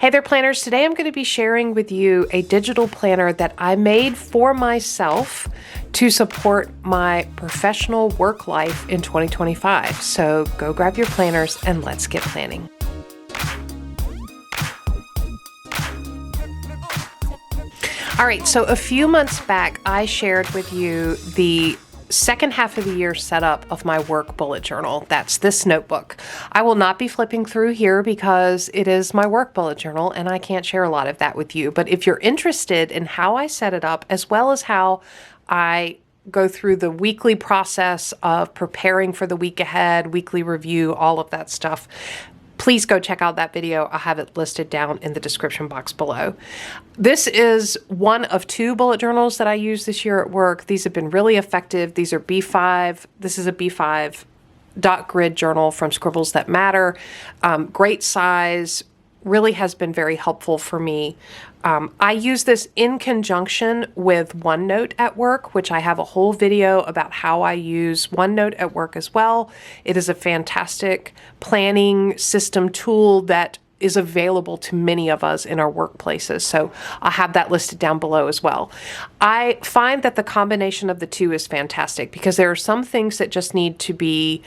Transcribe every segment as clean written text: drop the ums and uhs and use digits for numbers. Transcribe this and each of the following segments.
Hey there, planners. Today I'm going to be sharing with you a digital planner that I made for myself to support my professional work life in 2025. So go grab your planners and let's get planning. All right, so a few months back, I shared with you the second half of the year setup of my work bullet journal. That's this notebook. I will not be flipping through here because it is my work bullet journal and I can't share a lot of that with you. But if you're interested in how I set it up, as well as how I go through the weekly process of preparing for the week ahead, weekly review, all of that stuff, please go check out that video. I'll have it listed down in the description box below. This is one of two bullet journals that I use this year at work. These have been really effective. These are B5. This is a B5 dot grid journal from Scribbles That Matter. Great size, really has been very helpful for me. I use this in conjunction with OneNote at work, which I have a whole video about how I use OneNote at work as well. It is a fantastic planning system tool that is available to many of us in our workplaces. So I'll have that listed down below as well. I find that the combination of the two is fantastic because there are some things that just need to be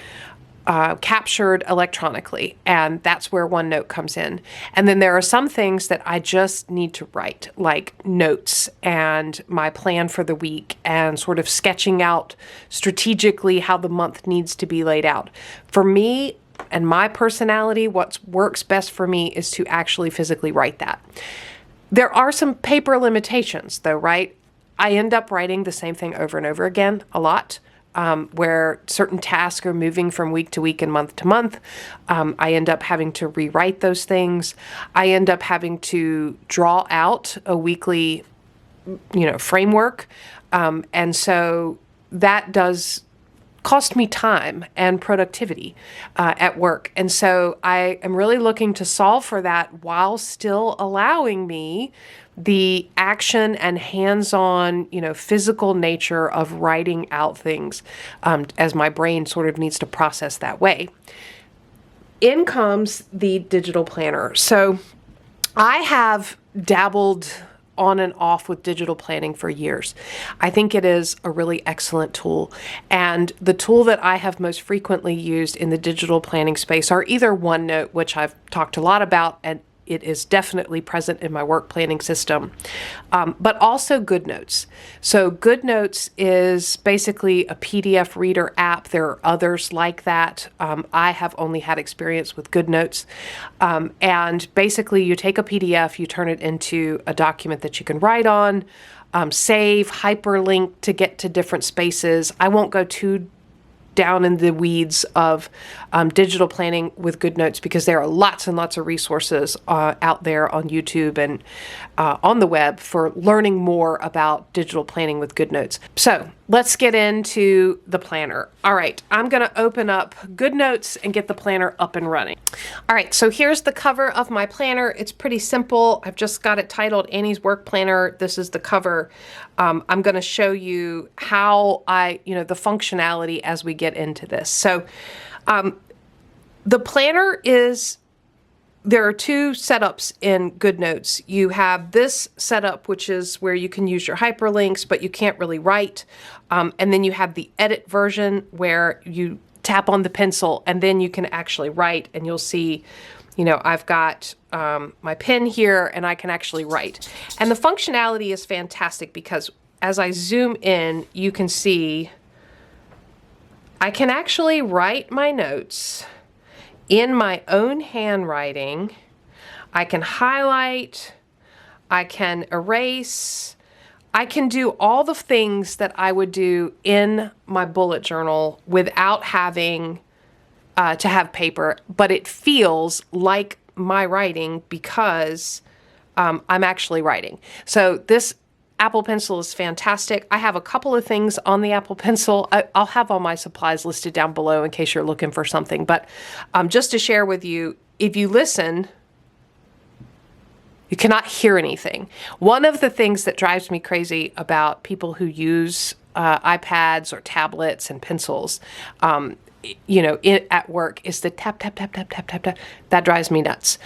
captured electronically, and that's where OneNote comes in. And then there are some things that I just need to write, like notes and my plan for the week and sort of sketching out strategically how the month needs to be laid out. For me and my personality, what works best for me is to actually physically write that. There are some paper limitations though, right? I end up writing the same thing over and over again a lot. Where certain tasks are moving from week to week and month to month. I end up having to rewrite those things. I end up having to draw out a weekly, framework. And so that does cost me time and productivity at work. And so I am really looking to solve for that while still allowing me the action and hands-on, physical nature of writing out things as my brain sort of needs to process that way. In comes the digital planner. So I have dabbled on and off with digital planning for years. I think it is a really excellent tool. And the tool that I have most frequently used in the digital planning space are either OneNote, which I've talked a lot about, and it is definitely present in my work planning system, but also Goodnotes. So Goodnotes is basically a PDF reader app. There are others like that. I have only had experience with Goodnotes. And basically you take a PDF, you turn it into a document that you can write on, save, hyperlink to get to different spaces. I won't go too down in the weeds of digital planning with Goodnotes because there are lots and lots of resources out there on YouTube and on the web for learning more about digital planning with Goodnotes. So let's get into the planner. All right, I'm going to open up Goodnotes and get the planner up and running. All right, so here's the cover of my planner. It's pretty simple. I've just got it titled Annie's Work Planner. This is the cover. I'm going to show you how the functionality as we get into this. So the planner there are two setups in Goodnotes. You have this setup, which is where you can use your hyperlinks, but you can't really write. And then you have the edit version where you tap on the pencil and then you can actually write, and you'll see, I've got my pen here and I can actually write. And the functionality is fantastic because as I zoom in, you can see I can actually write my notes in my own handwriting. I can highlight, I can erase, I can do all the things that I would do in my bullet journal without having to have paper, but it feels like my writing because I'm actually writing. So this Apple Pencil is fantastic. I have a couple of things on the Apple Pencil. I'll have all my supplies listed down below in case you're looking for something. But just to share with you, if you listen, you cannot hear anything. One of the things that drives me crazy about people who use iPads or tablets and pencils, at work is the tap, tap, tap, tap, tap, tap, tap. That drives me nuts.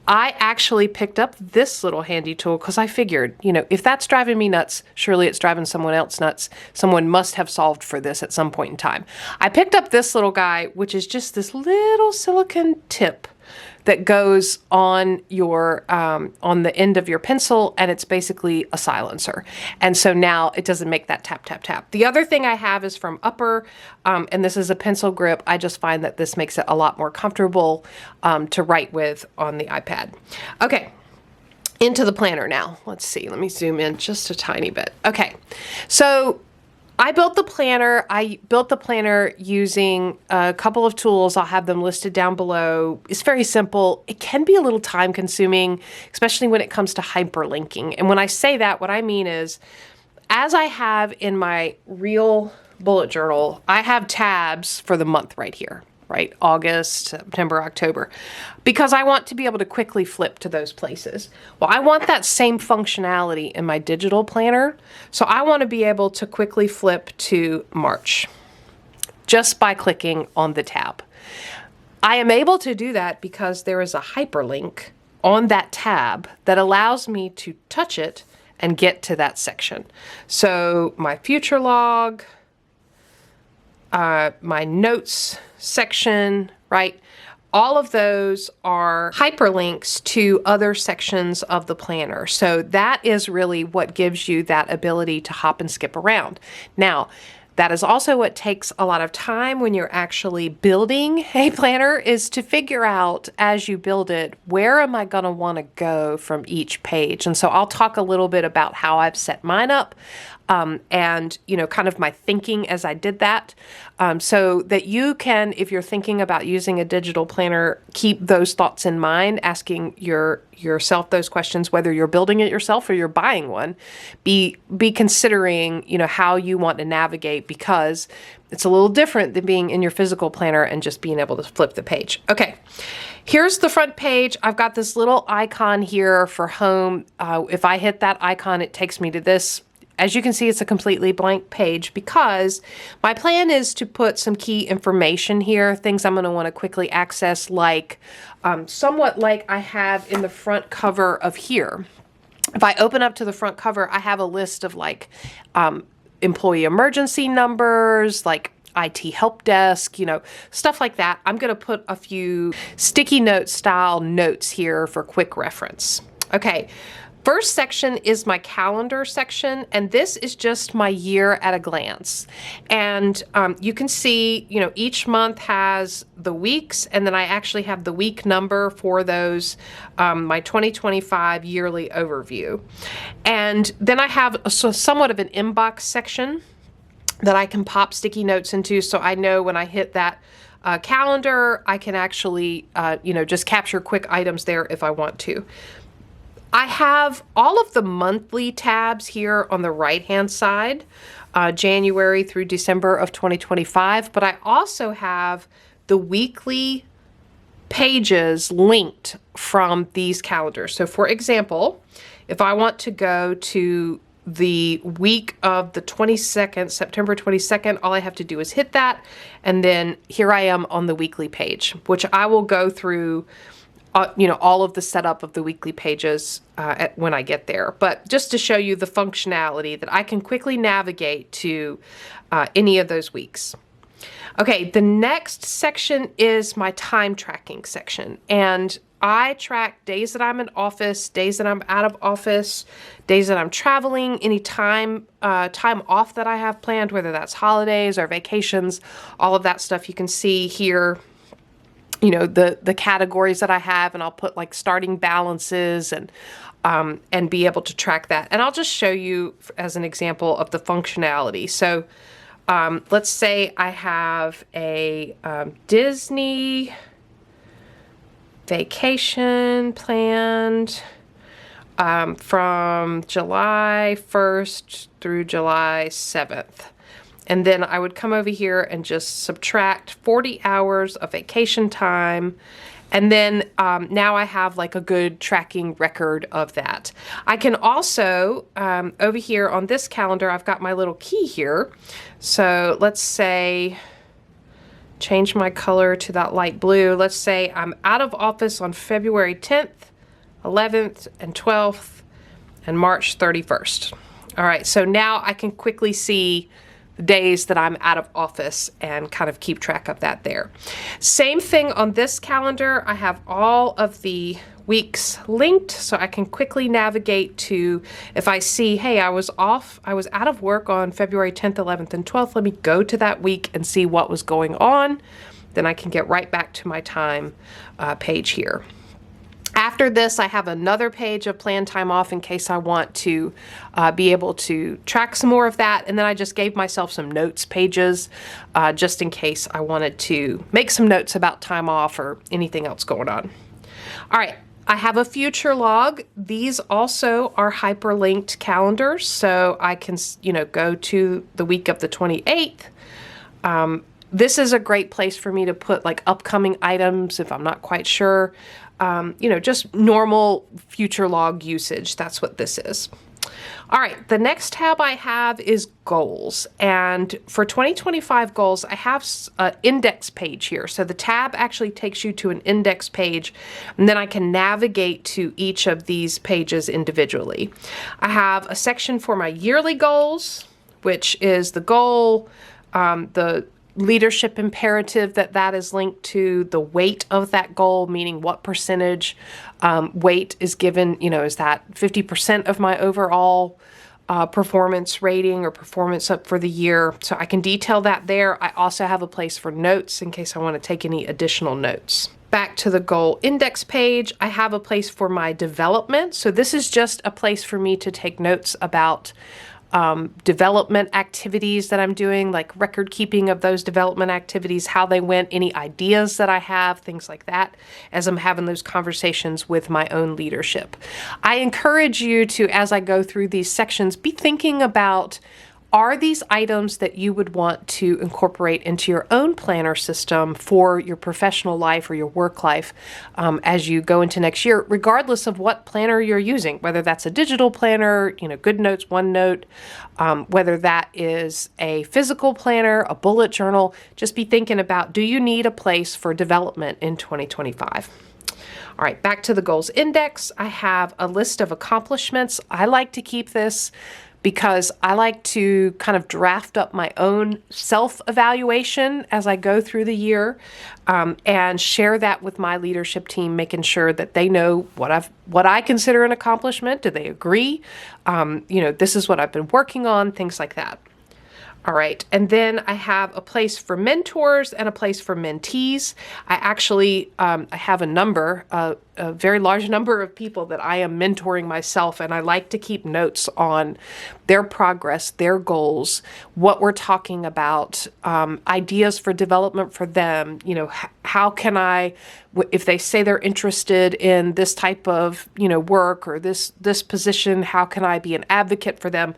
I actually picked up this little handy tool because I figured, you know, if that's driving me nuts, surely it's driving someone else nuts. Someone must have solved for this at some point in time. I picked up this little guy, which is just this little silicone tip that goes on your on the end of your pencil, and it's basically a silencer. And so now it doesn't make that tap, tap, tap. The other thing I have is from Upper, and this is a pencil grip. I just find that this makes it a lot more comfortable to write with on the iPad. Okay. Into the planner now. Let's see. Let me zoom in just a tiny bit. Okay. So I built the planner. I built the planner using a couple of tools. I'll have them listed down below. It's very simple. It can be a little time consuming, especially when it comes to hyperlinking. And when I say that, what I mean is, as I have in my real bullet journal, I have tabs for the month right here, right? August, September, October, because I want to be able to quickly flip to those places. Well, I want that same functionality in my digital planner. So I want to be able to quickly flip to March just by clicking on the tab. I am able to do that because there is a hyperlink on that tab that allows me to touch it and get to that section. So my future log, my notes section, right? All of those are hyperlinks to other sections of the planner. So that is really what gives you that ability to hop and skip around. Now, that is also what takes a lot of time when you're actually building a planner, is to figure out as you build it, where am I going to want to go from each page? And so I'll talk a little bit about how I've set mine up. And, you know, kind of my thinking as I did that, so that you can, if you're thinking about using a digital planner, keep those thoughts in mind, asking yourself those questions, whether you're building it yourself or you're buying one. Be considering, you know, how you want to navigate, because it's a little different than being in your physical planner and just being able to flip the page. Okay. Here's the front page. I've got this little icon here for home. If I hit that icon, it takes me to this. As you can see, it's a completely blank page because my plan is to put some key information here, things I'm going to want to quickly access, like somewhat like I have in the front cover of here. If I open up to the front cover, I have a list of like employee emergency numbers, like IT help desk, you know, stuff like that. I'm going to put a few sticky note style notes here for quick reference. Okay. First section is my calendar section, and this is just my year at a glance. And you can see, you know, each month has the weeks, and then I actually have the week number for those, my 2025 yearly overview. And then I have somewhat of an inbox section that I can pop sticky notes into, so I know when I hit that calendar, I can actually, you know, just capture quick items there if I want to. I have all of the monthly tabs here on the right-hand side, January through December of 2025, but I also have the weekly pages linked from these calendars. So for example, if I want to go to the week of the 22nd, September 22nd, all I have to do is hit that, and then here I am on the weekly page, which I will go through you know, all of the setup of the weekly pages when I get there. But just to show you the functionality that I can quickly navigate to any of those weeks. Okay, the next section is my time tracking section. And I track days that I'm in office, days that I'm out of office, days that I'm traveling, any time off that I have planned, whether that's holidays or vacations, all of that stuff you can see here. You know, the categories that I have, and I'll put like starting balances and be able to track that. And I'll just show you as an example of the functionality. So let's say I have a Disney vacation planned from July 1st through July 7th. And then I would come over here and just subtract 40 hours of vacation time. And then now I have like a good tracking record of that. I can also, over here on this calendar, I've got my little key here. So let's say, change my color to that light blue. Let's say I'm out of office on February 10th. 11th, and 12th, and March 31st. All right, so now I can quickly see the days that I'm out of office and kind of keep track of that there. Same thing on this calendar. I have all of the weeks linked so I can quickly navigate to, if I see, hey, I was out of work on February 10th, 11th, and 12th, let me go to that week and see what was going on. Then I can get right back to my time page here. After this, I have another page of planned time off in case I want to be able to track some more of that. And then I just gave myself some notes pages just in case I wanted to make some notes about time off or anything else going on. All right, I have a future log. These also are hyperlinked calendars, so I can, go to the week of the 28th. This is a great place for me to put like upcoming items if I'm not quite sure. Just normal future log usage. That's what this is. All right, the next tab I have is goals. And for 2025 goals, I have an index page here. So the tab actually takes you to an index page, and then I can navigate to each of these pages individually. I have a section for my yearly goals, which is the goal, the leadership imperative that is linked to, the weight of that goal, meaning what percentage weight is given, is that 50% of my overall performance rating or performance up for the year. So I can detail that there. I also have a place for notes in case I want to take any additional notes. Back to the goal index page, I have a place for my development. So this is just a place for me to take notes about development activities that I'm doing, like record keeping of those development activities, how they went, any ideas that I have, things like that, as I'm having those conversations with my own leadership. I encourage you to, as I go through these sections, be thinking about, are these items that you would want to incorporate into your own planner system for your professional life or your work life as you go into next year, regardless of what planner you're using, whether that's a digital planner, Goodnotes, OneNote, whether that is a physical planner, a bullet journal. Just be thinking about, do you need a place for development in 2025? All right, back to the goals index. I have a list of accomplishments. I like to keep this because I like to kind of draft up my own self-evaluation as I go through the year and share that with my leadership team, making sure that they know what I consider an accomplishment. Do they agree? This is what I've been working on, things like that. All right, and then I have a place for mentors and a place for mentees. I actually I have a very large number of people that I am mentoring myself, and I like to keep notes on their progress, their goals, what we're talking about, ideas for development for them. How can I, if they say they're interested in this type of work or this position, how can I be an advocate for them?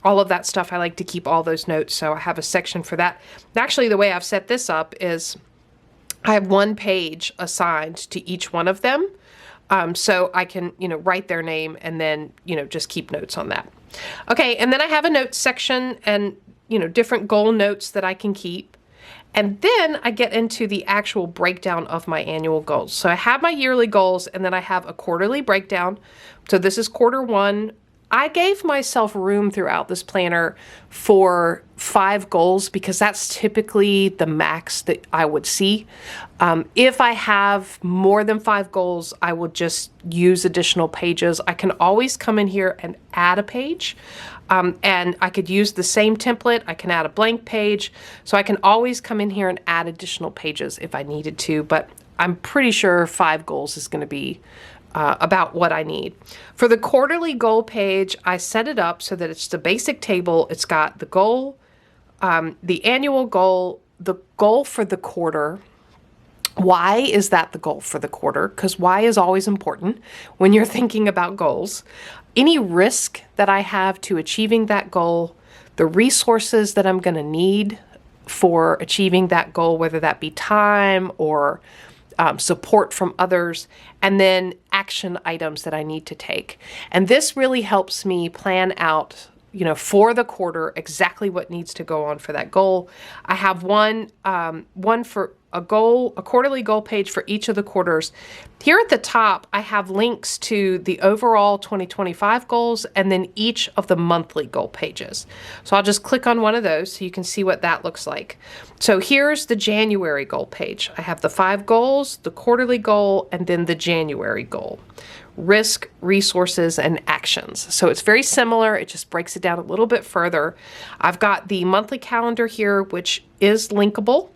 All of that stuff, I like to keep all those notes, so I have a section for that. Actually, the way I've set this up is I have one page assigned to each one of them, so I can, write their name and then, just keep notes on that. Okay, and then I have a notes section and, different goal notes that I can keep. And then I get into the actual breakdown of my annual goals. So I have my yearly goals, and then I have a quarterly breakdown. So this is quarter one. I gave myself room throughout this planner for 5 goals because that's typically the max that I would see. If I have more than 5 goals, I will just use additional pages. I can always come in here and add a page. And I could use the same template. I can add a blank page. So I can always come in here and add additional pages if I needed to. But I'm pretty sure 5 goals is going to be about what I need. For the quarterly goal page, I set it up so that it's the basic table. It's got the goal, the annual goal, the goal for the quarter. Why is that the goal for the quarter? Because why is always important when you're thinking about goals. Any risk that I have to achieving that goal, the resources that I'm going to need for achieving that goal, whether that be time or support from others, and then action items that I need to take. And this really helps me plan out for the quarter, exactly what needs to go on for that goal. I have one for a quarterly goal page for each of the quarters. Here at the top, I have links to the overall 2025 goals and then each of the monthly goal pages. So I'll just click on one of those so you can see what that looks like. So here's the January goal page. I have the 5 goals, the quarterly goal, and then the January goal. Risk, resources, and actions. So it's very similar. It just breaks it down a little bit further. I've got the monthly calendar here, which is linkable.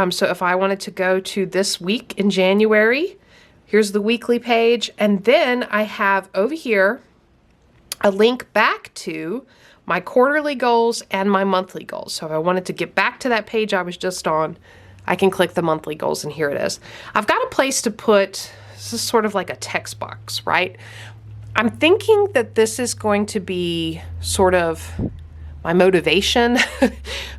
So if I wanted to go to this week in January, here's the weekly page. And then I have over here a link back to my quarterly goals and my monthly goals. So if I wanted to get back to that page I was just on, I can click the monthly goals and here it is. I've got a place to put, this is sort of like a text box, right? I'm thinking that this is going to be sort of my motivation,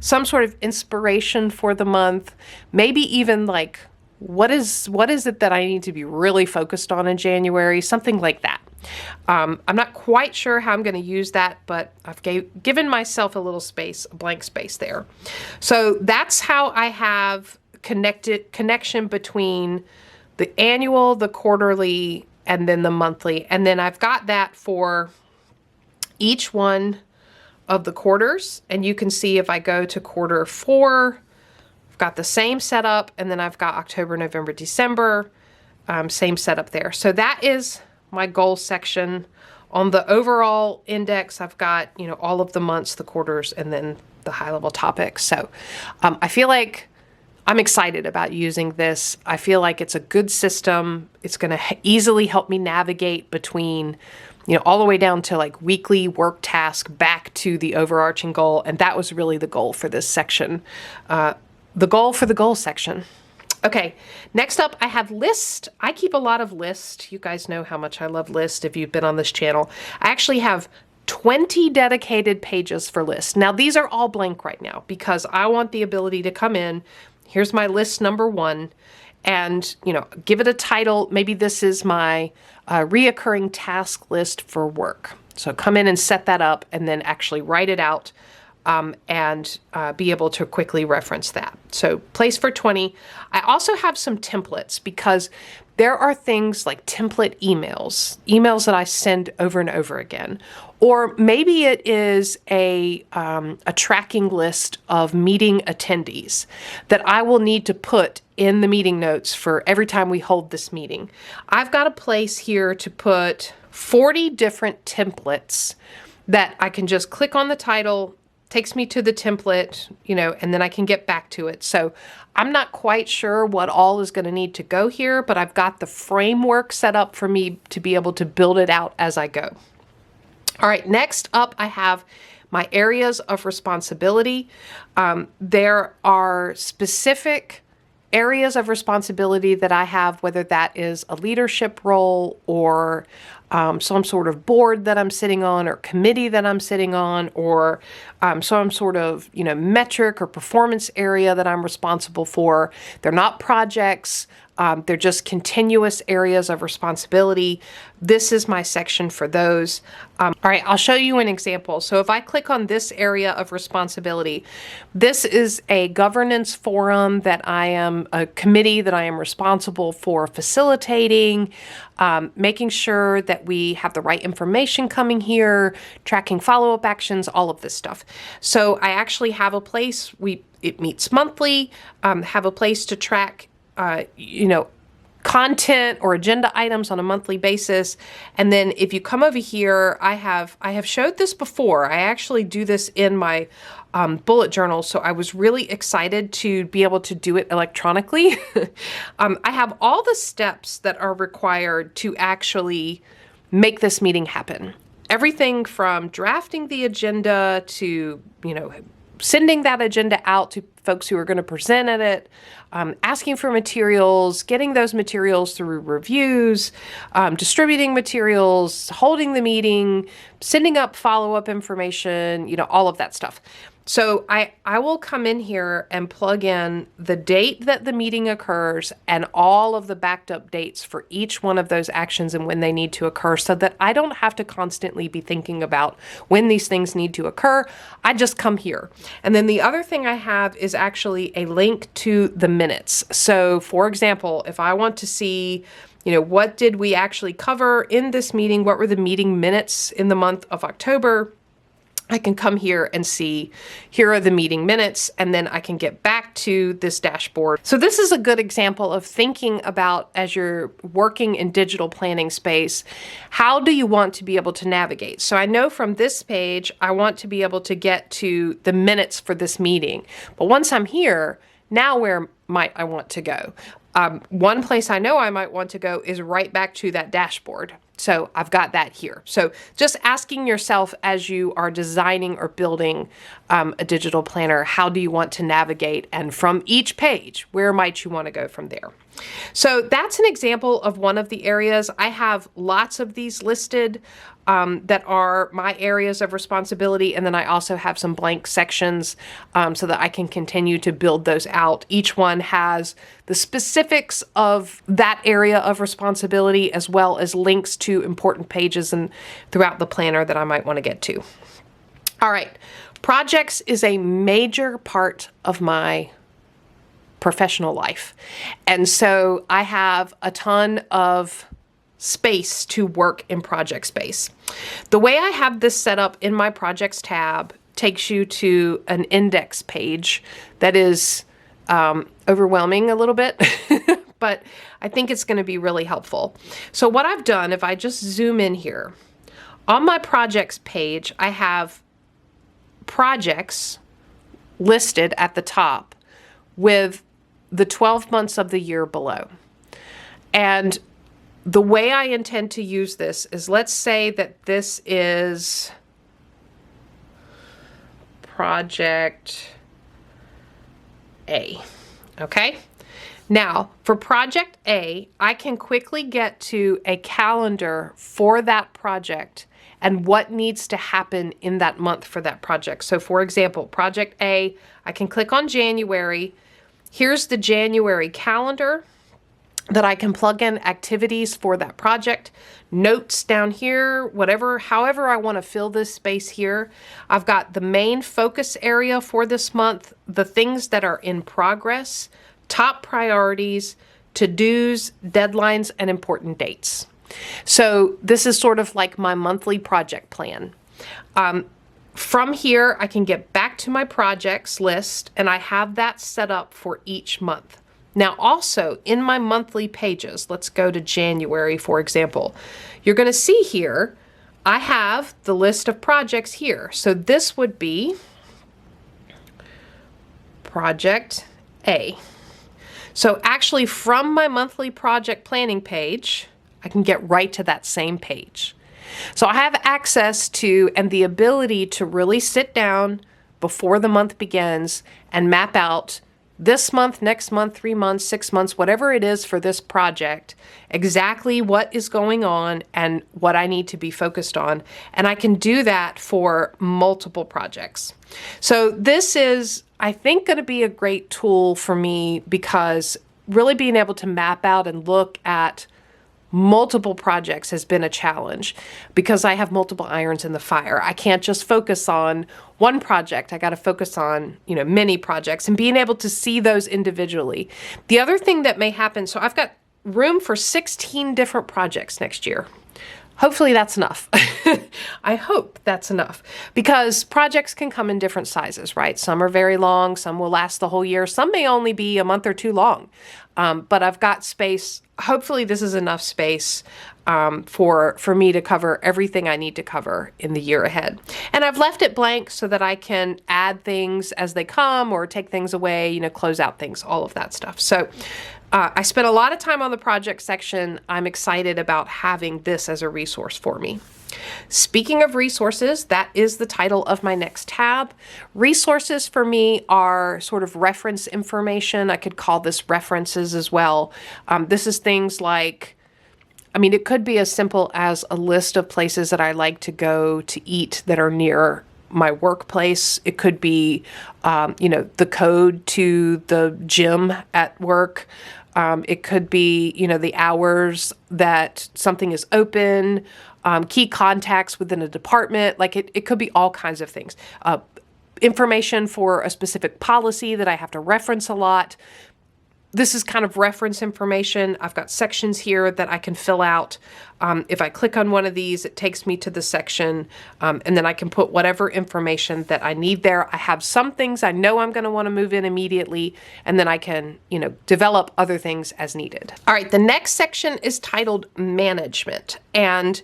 some sort of inspiration for the month, maybe even like, what is it that I need to be really focused on in January, something like that. I'm not quite sure how I'm going to use that, but I've given myself a little space, a blank space there. So that's how I have connection between the annual, the quarterly, and then the monthly. And then I've got that for each one of the quarters. And you can see if I go to quarter 4, I've got the same setup, and then I've got October, November, December, same setup there. So that is my goal section. On the overall index, I've got, all of the months, the quarters, and then the high level topics. So I feel like I'm excited about using this. I feel like it's a good system. It's going to easily help me navigate between, all the way down to like weekly work task back to the overarching goal. And that was really the goal for this section. The goal for the goal section. Okay, next up I have list. I keep a lot of list. You guys know how much I love list if you've been on this channel. I actually have 20 dedicated pages for list. Now these are all blank right now because I want the ability to come in. Here's my list number 1 and, give it a title. Maybe this is my reoccurring task list for work. So come in and set that up and then actually write it out and be able to quickly reference that. So place for 20. I also have some templates because there are things like template emails that I send over and over again. Or maybe it is a tracking list of meeting attendees that I will need to put in the meeting notes for every time we hold this meeting. I've got a place here to put 40 different templates that I can just click on the title, takes me to the template, and then I can get back to it. So I'm not quite sure what all is going to need to go here, but I've got the framework set up for me to be able to build it out as I go. All right, next up I have my areas of responsibility. There are specific areas of responsibility that I have, whether that is a leadership role or some sort of board that I'm sitting on or committee that I'm sitting on or some sort of, metric or performance area that I'm responsible for. They're not projects. They're just continuous areas of responsibility. This is my section for those. All right, I'll show you an example. So if I click on this area of responsibility, this is a governance forum that I am, a committee that I am responsible for facilitating, making sure that we have the right information coming here, tracking follow-up actions, all of this stuff. So I actually have a place, it meets monthly, have a place to track content or agenda items on a monthly basis. And then if you come over here, I have showed this before. I actually do this in my bullet journal. So I was really excited to be able to do it electronically. I have all the steps that are required to actually make this meeting happen. Everything from drafting the agenda to, sending that agenda out to folks who are going to present at it, asking for materials, getting those materials through reviews, distributing materials, holding the meeting, sending up follow-up information, all of that stuff. So I will come in here and plug in the date that the meeting occurs and all of the backed up dates for each one of those actions and when they need to occur, so that I don't have to constantly be thinking about when these things need to occur. I just come here. And then the other thing I have is actually a link to the minutes. So for example, if I want to see, what did we actually cover in this meeting? What were the meeting minutes in the month of October? I can come here and see, here are the meeting minutes, and then I can get back to this dashboard. So this is a good example of thinking about, as you're working in digital planning space, how do you want to be able to navigate? So I know from this page, I want to be able to get to the minutes for this meeting. But once I'm here, now where might I want to go? One place I know I might want to go is right back to that dashboard. So I've got that here. So just asking yourself as you are designing or building a digital planner, how do you want to navigate? And from each page, where might you want to go from there? So that's an example of one of the areas. I have lots of these listed that are my areas of responsibility. And then I also have some blank sections so that I can continue to build those out. Each one has the specifics of that area of responsibility, as well as links to important pages and throughout the planner that I might want to get to. All right, projects is a major part of my professional life. And so I have a ton of space to work in project space. The way I have this set up in my projects tab takes you to an index page that is overwhelming a little bit, but I think it's going to be really helpful. So what I've done, if I just zoom in here, on my projects page, I have projects listed at the top with the 12 months of the year below. And the way I intend to use this is, let's say that this is project A, okay? Now, for project A, I can quickly get to a calendar for that project and what needs to happen in that month for that project. So for example, project A, I can click on January. Here's the January calendar that I can plug in activities for that project, notes down here, however I want to fill this space here. I've got the main focus area for this month, the things that are in progress, top priorities, to-dos, deadlines, and important dates. So this is sort of like my monthly project plan. From here, I can get back to my projects list, and I have that set up for each month. Now also in my monthly pages, let's go to January, for example, you're going to see here, I have the list of projects here. So this would be project A. So actually from my monthly project planning page, I can get right to that same page. So I have access to and the ability to really sit down before the month begins and map out this month, next month, 3 months, 6 months, whatever it is for this project, exactly what is going on and what I need to be focused on. And I can do that for multiple projects. So this is, I think, going to be a great tool for me, because really being able to map out and look at multiple projects has been a challenge, because I have multiple irons in the fire. I can't just focus on one project. I got to focus on, many projects, and being able to see those individually. The other thing that may happen, so I've got room for 16 different projects next year. Hopefully that's enough. I hope that's enough, because projects can come in different sizes, right? Some are very long, some will last the whole year, some may only be a month or two long. But I've got space. Hopefully this is enough space for me to cover everything I need to cover in the year ahead. And I've left it blank so that I can add things as they come or take things away, close out things, all of that stuff. So I spent a lot of time on the project section. I'm excited about having this as a resource for me. Speaking of resources, that is the title of my next tab. Resources for me are sort of reference information. I could call this references as well. This is things like, I mean, it could be as simple as a list of places that I like to go to eat that are near my workplace. It could be, the code to the gym at work. It could be, the hours that something is open, key contacts within a department. Like it could be all kinds of things. Information for a specific policy that I have to reference a lot. This is kind of reference information. I've got sections here that I can fill out. If I click on one of these, it takes me to the section, and then I can put whatever information that I need there. I have some things I know I'm going to want to move in immediately, and then I can, develop other things as needed. All right, the next section is titled Management, and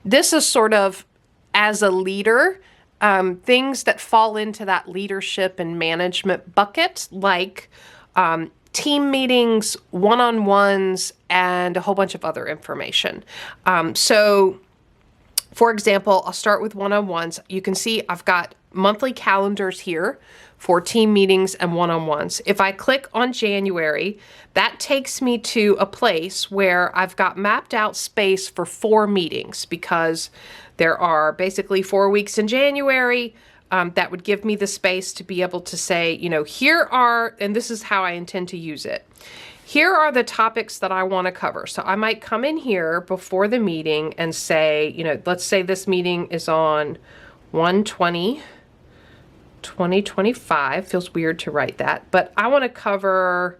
this is sort of, as a leader, things that fall into that leadership and management bucket, like team meetings, one-on-ones, and a whole bunch of other information. So, for example, I'll start with one-on-ones. You can see I've got monthly calendars here for team meetings and one-on-ones. If I click on January, that takes me to a place where I've got mapped out space for 4 meetings, because there are basically 4 weeks in January. That would give me the space to be able to say, here are, and this is how I intend to use it. Here are the topics that I want to cover. So I might come in here before the meeting and say, let's say this meeting is on 1/20/2025. Feels weird to write that, but I want to cover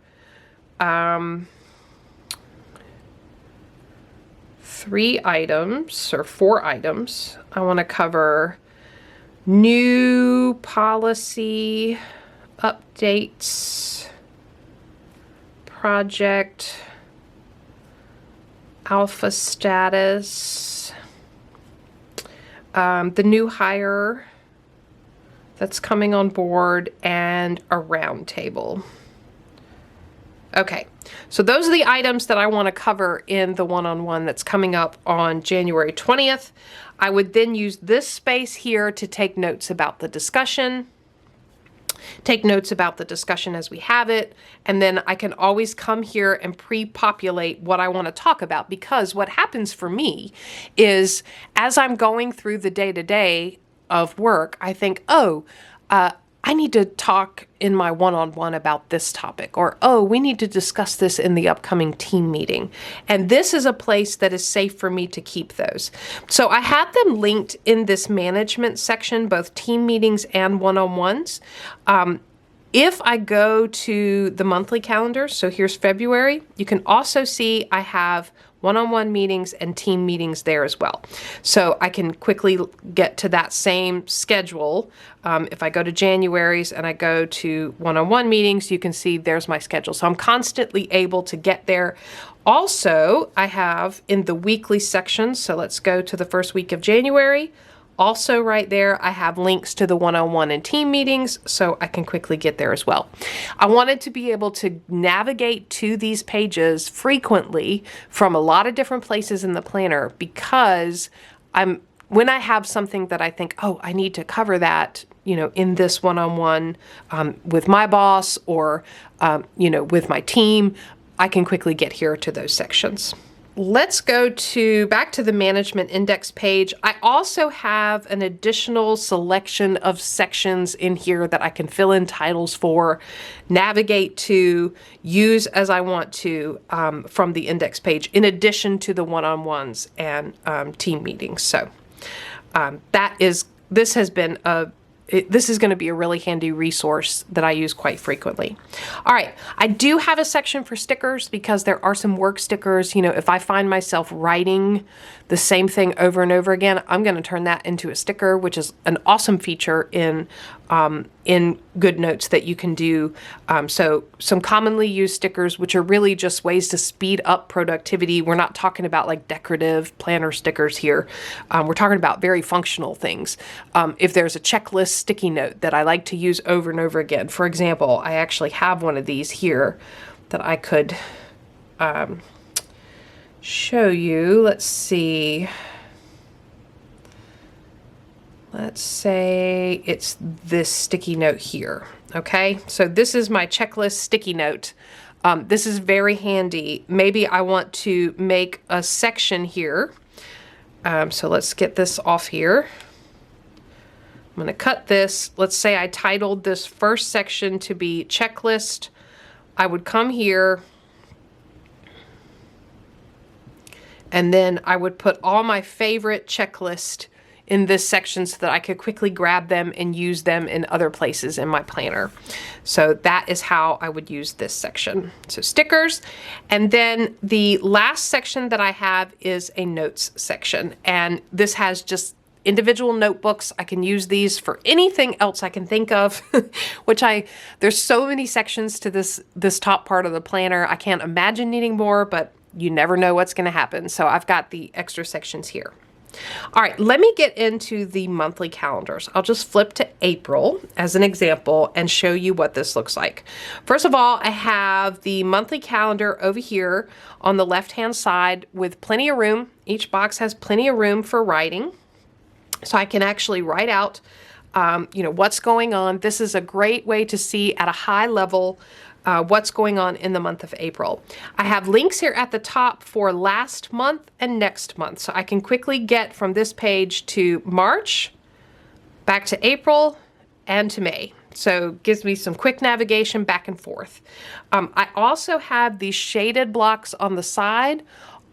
3 items or 4 items. I want to cover new policy updates, project alpha status, the new hire that's coming on board, and a round table. Okay, so those are the items that I want to cover in the one-on-one that's coming up on January 20th. I would then use this space here to take notes about the discussion, as we have it, and then I can always come here and pre-populate what I want to talk about, because what happens for me is, as I'm going through the day-to-day of work, I think, I need to talk in my one-on-one about this topic, or, we need to discuss this in the upcoming team meeting. And this is a place that is safe for me to keep those. So I have them linked in this management section, both team meetings and one-on-ones. If I go to the monthly calendar, so here's February, you can also see I have one-on-one meetings and team meetings there as well. So I can quickly get to that same schedule. If I go to January's and I go to one-on-one meetings, you can see there's my schedule. So I'm constantly able to get there. Also, I have in the weekly section, so let's go to the first week of January. Also right there, I have links to the one-on-one and team meetings, so I can quickly get there as well. I wanted to be able to navigate to these pages frequently from a lot of different places in the planner, because when I have something that I think, I need to cover that, in this one-on-one with my boss or, with my team, I can quickly get here to those sections. Let's go back to the management index page. I also have an additional selection of sections in here that I can fill in titles for, navigate to, use as I want to from the index page, in addition to the one-on-ones and team meetings. So this is going to be a really handy resource that I use quite frequently. All right, I do have a section for stickers, because there are some work stickers. If I find myself writing the same thing over and over again, I'm going to turn that into a sticker, which is an awesome feature in Goodnotes that you can do. So some commonly used stickers, which are really just ways to speed up productivity. We're not talking about like decorative planner stickers here. We're talking about very functional things. If there's a checklist sticky note that I like to use over and over again, for example, I actually have one of these here that I could show you. Let's see. Let's say it's this sticky note here. Okay, so this is my checklist sticky note. This is very handy. Maybe I want to make a section here. So let's get this off here. I'm going to cut this. Let's say I titled this first section to be checklist. I would come here and then I would put all my favorite checklist in this section so that I could quickly grab them and use them in other places in my planner. So that is how I would use this section. So stickers. And then the last section that I have is a notes section. And this has just individual notebooks. I can use these for anything else I can think of, there's so many sections to this top part of the planner. I can't imagine needing more, but you never know what's going to happen. So I've got the extra sections here. All right, let me get into the monthly calendars. I'll just flip to April as an example and show you what this looks like. First of all, I have the monthly calendar over here on the left-hand side with plenty of room. Each box has plenty of room for writing. So I can actually write out, what's going on. This is a great way to see at a high level what's going on in the month of April. I have links here at the top for last month and next month. So I can quickly get from this page to March, back to April, and to May. So it gives me some quick navigation back and forth. I also have these shaded blocks on the side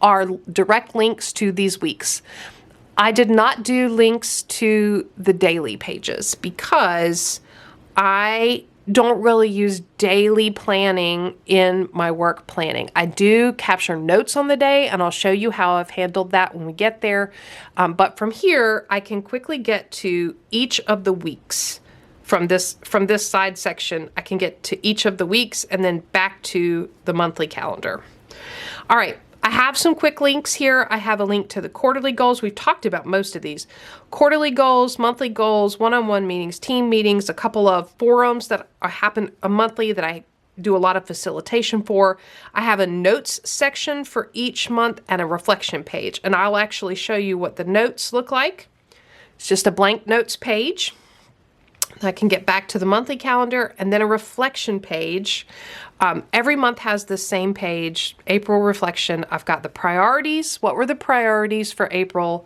are direct links to these weeks. I did not do links to the daily pages because I don't really use daily planning in my work planning. I do capture notes on the day, and I'll show you how I've handled that when we get there. But from here, I can quickly get to each of the weeks. From this side section, I can get to each of the weeks and then back to the monthly calendar. All right. I have some quick links here. I have a link to the quarterly goals. We've talked about most of these. Quarterly goals, monthly goals, one-on-one meetings, team meetings, a couple of forums that happen monthly that I do a lot of facilitation for. I have a notes section for each month and a reflection page. And I'll actually show you what the notes look like. It's just a blank notes page. I can get back to the monthly calendar and then a reflection page. Every month has the same page, April reflection. I've got the priorities. What were the priorities for April?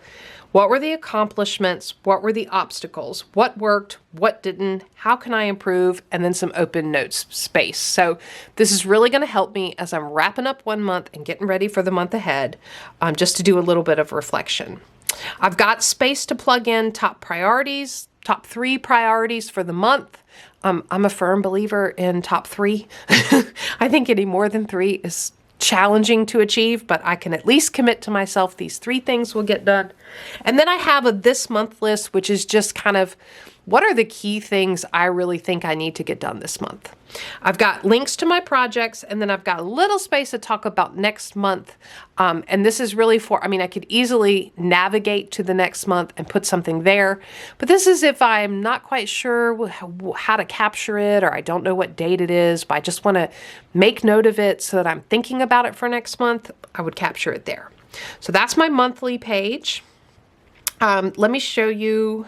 What were the accomplishments? What were the obstacles? What worked? What didn't? How can I improve? And then some open notes space. So this is really going to help me as I'm wrapping up one month and getting ready for the month ahead, just to do a little bit of reflection. I've got space to plug in top priorities, top 3 priorities for the month. I'm a firm believer in top 3. I think any more than 3 is challenging to achieve, but I can at least commit to myself these 3 things will get done. And then I have a this month list, which is just kind of what are the key things I really think I need to get done this month. I've got links to my projects, and then I've got a little space to talk about next month. And this is really I could easily navigate to the next month and put something there. But this is if I'm not quite sure how to capture it, or I don't know what date it is, but I just want to make note of it so that I'm thinking about it for next month, I would capture it there. So that's my monthly page. Let me show you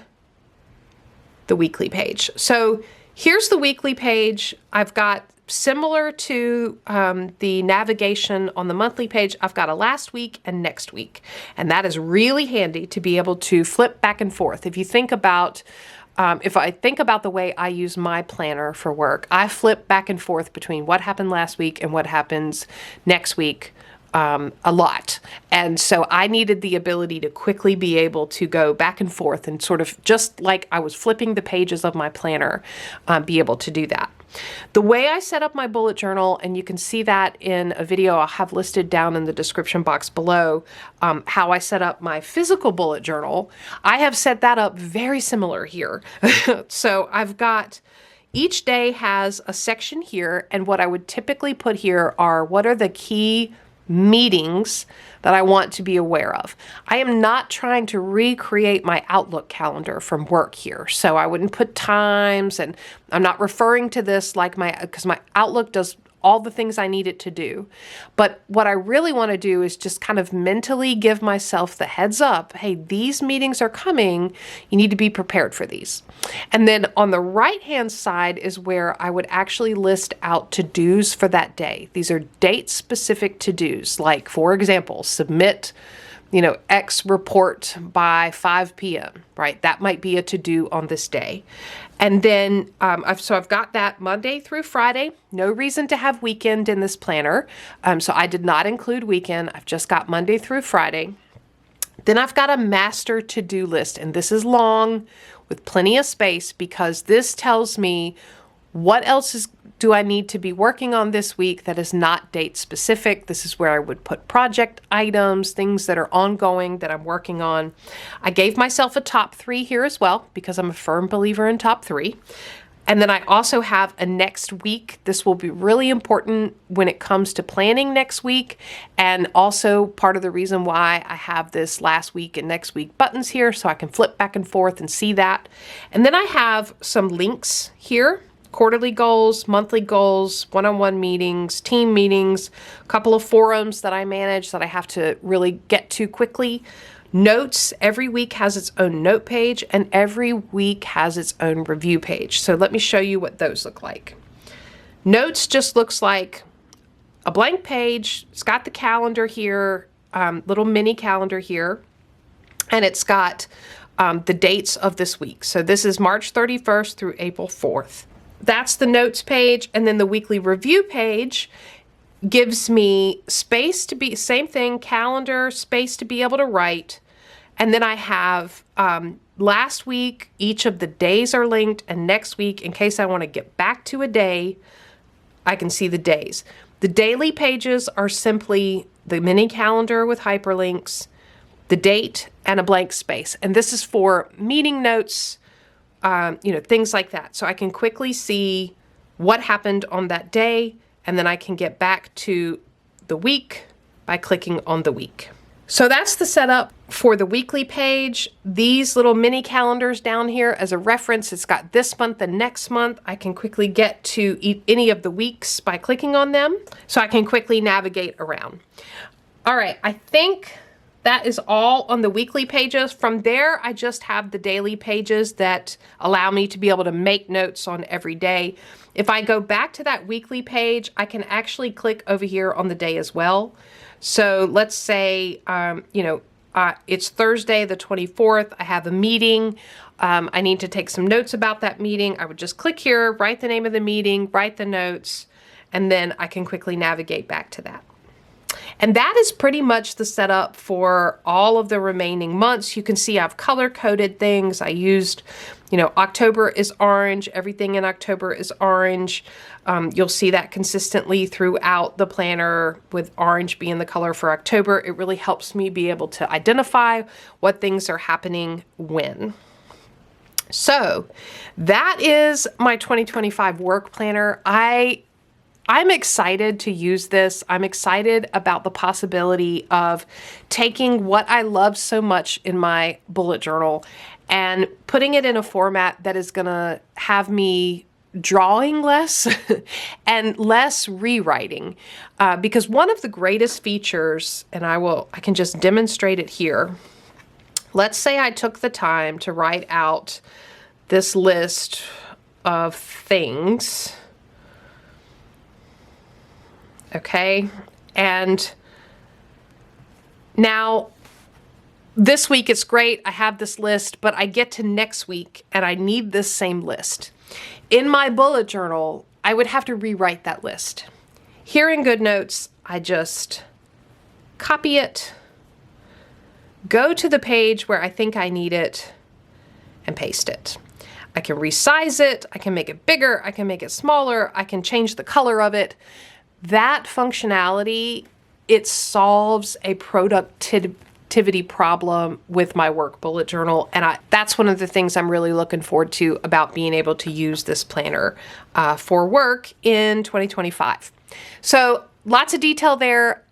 the weekly page. So here's the weekly page. I've got similar to the navigation on the monthly page. I've got a last week and next week. And that is really handy to be able to flip back and forth. If you think about, if I think about the way I use my planner for work, I flip back and forth between what happened last week and what happens next week a lot. And so I needed the ability to quickly be able to go back and forth and sort of just like I was flipping the pages of my planner, be able to do that. The way I set up my bullet journal, and you can see that in a video I'll have listed down in the description box below, how I set up my physical bullet journal, I have set that up very similar here. So I've got each day has a section here, and what I would typically put here are what are the key meetings that I want to be aware of. I am not trying to recreate my Outlook calendar from work here. So I wouldn't put times, and I'm not referring to this like because my Outlook does all the things I need it to do. But what I really want to do is just kind of mentally give myself the heads up. Hey, these meetings are coming. You need to be prepared for these. And then on the right-hand side is where I would actually list out to-dos for that day. These are date-specific to-dos, like, for example, submit X report by 5 p.m., right? That might be a to-do on this day. And then, I've got that Monday through Friday. No reason to have weekend in this planner. So I did not include weekend. I've just got Monday through Friday. Then I've got a master to-do list, and this is long with plenty of space because this tells me what else do I need to be working on this week that is not date specific. This is where I would put project items, things that are ongoing that I'm working on. I gave myself a top 3 here as well because I'm a firm believer in top 3. And then I also have a next week. This will be really important when it comes to planning next week, and also part of the reason why I have this last week and next week buttons here so I can flip back and forth and see that. And then I have some links here. Quarterly goals, monthly goals, one-on-one meetings, team meetings, a couple of forums that I manage that I have to really get to quickly. Notes, every week has its own note page, and every week has its own review page. So let me show you what those look like. Notes just looks like a blank page. It's got the calendar here, little mini calendar here, and it's got the dates of this week. So this is March 31st through April 4th. That's the notes page, and then the weekly review page gives me space to be, same thing, calendar, space to be able to write. And then I have last week, each of the days are linked, and next week, in case I want to get back to a day, I can see the days. The daily pages are simply the mini calendar with hyperlinks, the date, and a blank space. And this is for meeting notes, things like that. So I can quickly see what happened on that day, and then I can get back to the week by clicking on the week. So that's the setup for the weekly page. These little mini calendars down here as a reference, it's got this month and next month. I can quickly get to any of the weeks by clicking on them, so I can quickly navigate around. All right, I think that is all on the weekly pages. From there, I just have the daily pages that allow me to be able to make notes on every day. If I go back to that weekly page, I can actually click over here on the day as well. So let's say, it's Thursday the 24th. I have a meeting. I need to take some notes about that meeting. I would just click here, write the name of the meeting, write the notes, and then I can quickly navigate back to that. And that is pretty much the setup for all of the remaining months. You can see I've color-coded things. I used, October is orange. Everything in October is orange. You'll see that consistently throughout the planner with orange being the color for October. It really helps me be able to identify what things are happening when. So that is my 2025 work planner. I'm excited to use this. I'm excited about the possibility of taking what I love so much in my bullet journal and putting it in a format that is gonna have me drawing less and less rewriting. Because one of the greatest features, and I can just demonstrate it here. Let's say I took the time to write out this list of things. Okay, and now this week it's great. I have this list, but I get to next week and I need this same list. In my bullet journal, I would have to rewrite that list. Here in Goodnotes, I just copy it, go to the page where I think I need it, and paste it. I can resize it, I can make it bigger, I can make it smaller, I can change the color of it. That functionality, it solves a productivity problem with my work bullet journal. And that's one of the things I'm really looking forward to about being able to use this planner for work in 2025. So lots of detail there.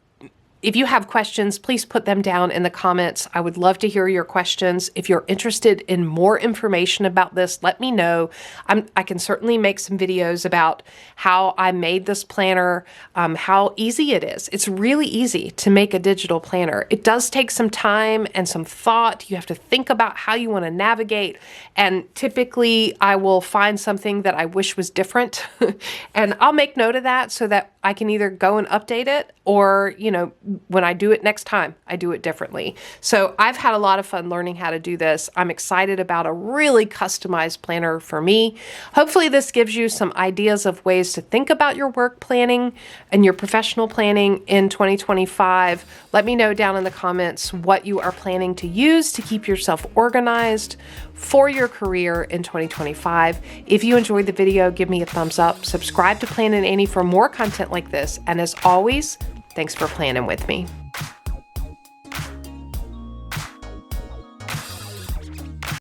If you have questions, please put them down in the comments. I would love to hear your questions. If you're interested in more information about this, let me know. I can certainly make some videos about how I made this planner, how easy it is. It's really easy to make a digital planner. It does take some time and some thought. You have to think about how you want to navigate. And typically I will find something that I wish was different and I'll make note of that so that I can either go and update it, or, you know, when I do it next time, I do it differently. So I've had a lot of fun learning how to do this. I'm excited about a really customized planner for me. Hopefully this gives you some ideas of ways to think about your work planning and your professional planning in 2025. Let me know down in the comments what you are planning to use to keep yourself organized for your career in 2025. If you enjoyed the video, give me a thumbs up. Subscribe to Planning Annie for more content like this. And as always, thanks for planning with me.